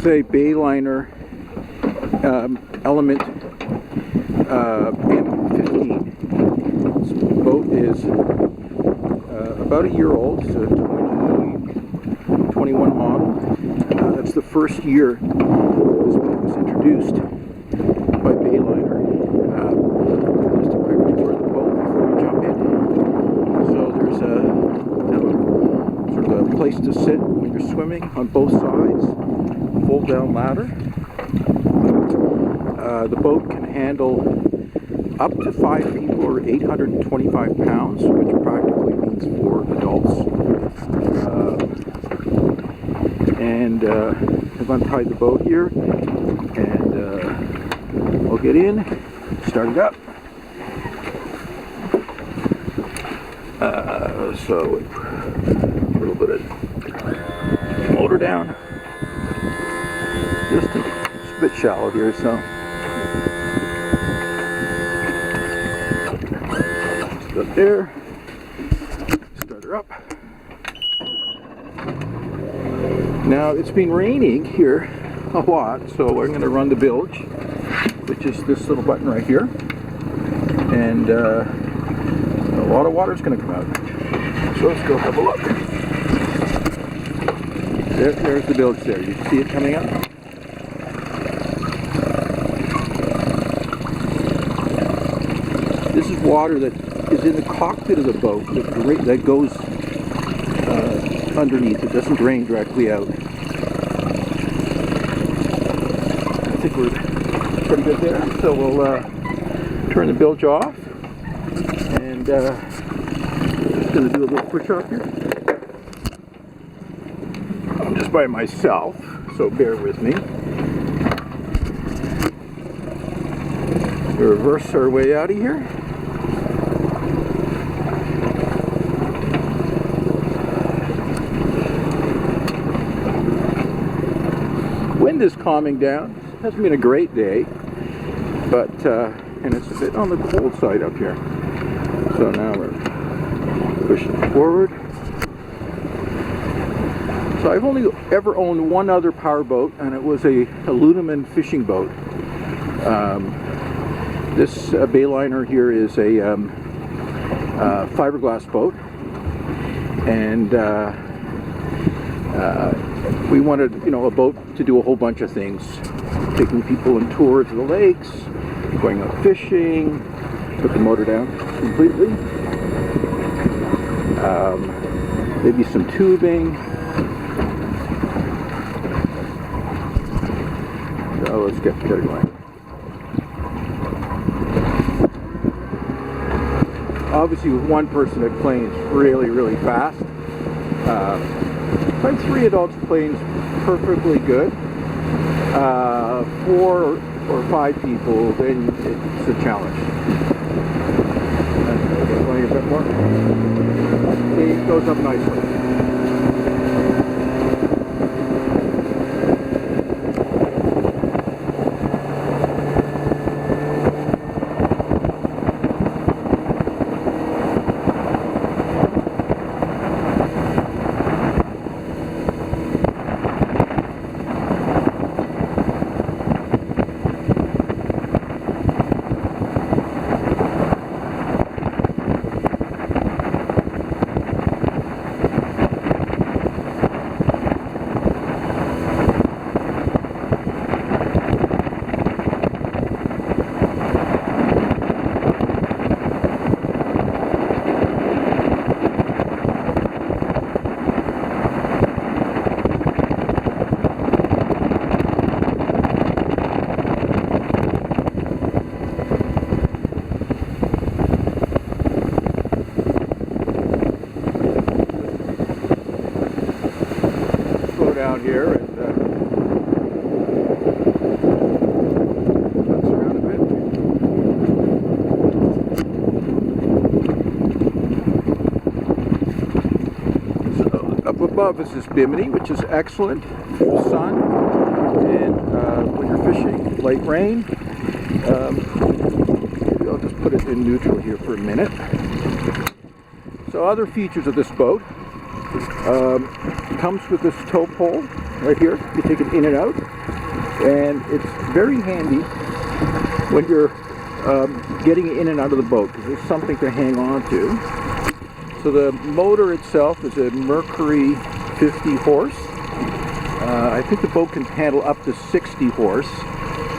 is a Bayliner Element M15. This boat is about a year old. It's a 2021 model. That's the first year this boat was introduced by Bayliner. Just a quick tour of the boat before we jump in. So there's a sort of a place to sit when you're swimming on both sides. Fold down ladder. The boat can handle up to 5 people or 825 pounds, which practically means 4 adults. I've untied the boat here, and I'll get in, start it up. So a little bit of motor down. Just a bit shallow here, so just up there. Start her up. Now it's been raining here a lot, so I'm going to run the bilge, which is this little button right here, and a lot of water is going to come out. So let's go have a look. There's the bilge there. You see it coming up? This is water that is in the cockpit of the boat that goes underneath. It doesn't drain directly out. I think we're pretty good there. So we'll turn the bilge off, and just going to do a little push-off here. I'm just by myself, so bear with me. We'll reverse our way out of here. Wind is calming down. It hasn't been a great day, but and it's a bit on the cold side up here. So now we're pushing forward. So I've only ever owned one other power boat, and it was a aluminum fishing boat. This Bayliner here is a fiberglass boat, and we wanted, a boat to do a whole bunch of things, taking people on tours of the lakes, going out fishing. Put the motor down completely. Maybe some tubing. So let's get it going. Obviously, with one person, that plane's really, really fast. But 3 adults, plane's perfectly good. 4 or 5 people, then it's a challenge. Going a bit more. It goes up nicely. Down here and bounce around a bit. So up above is this bimini, which is excellent for the sun, and when you're fishing, light rain. Maybe I'll just put it in neutral here for a minute. So other features of this boat. Comes with this tow pole right here. You take it in and out, and it's very handy when you're getting in and out of the boat because there's something to hang on to. So the motor itself is a Mercury 50 horse. I think the boat can handle up to 60 horse,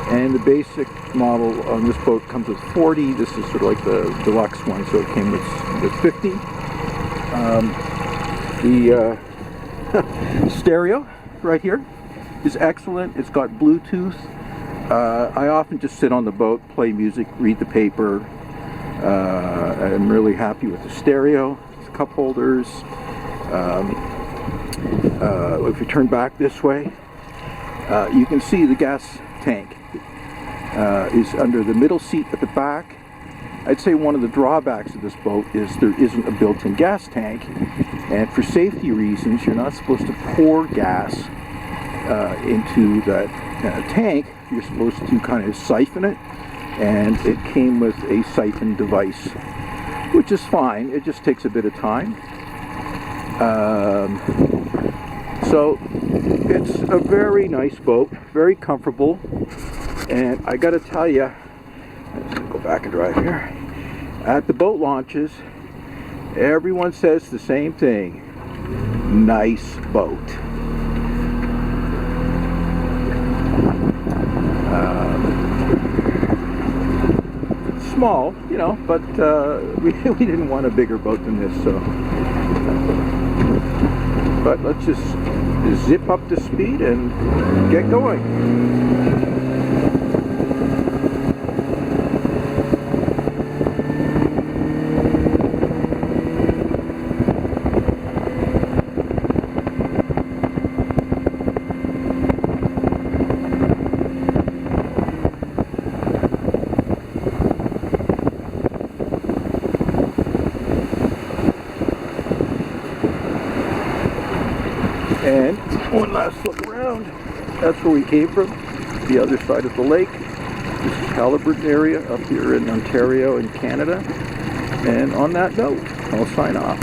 and the basic model on this boat comes with 40. This is sort of like the deluxe one, so it came with 50. The stereo right here is excellent. It's got Bluetooth. I often just sit on the boat, play music, read the paper. I'm really happy with the stereo. It's cup holders. If you turn back this way, you can see the gas tank is under the middle seat at the back. I'd say one of the drawbacks of this boat is there isn't a built-in gas tank, and for safety reasons you're not supposed to pour gas into that tank. You're supposed to kind of siphon it, and it came with a siphon device, which is fine. It just takes a bit of time. So it's a very nice boat, very comfortable, and I gotta tell you, let's go back and drive here. At the boat launches, everyone says the same thing: nice boat. Small, you know, but we didn't want a bigger boat than this, so. But let's just zip up to speed and get going. And one last look around. That's where we came from, the other side of the lake. This is Haliburton area up here in Ontario in Canada. And on that note, I'll sign off.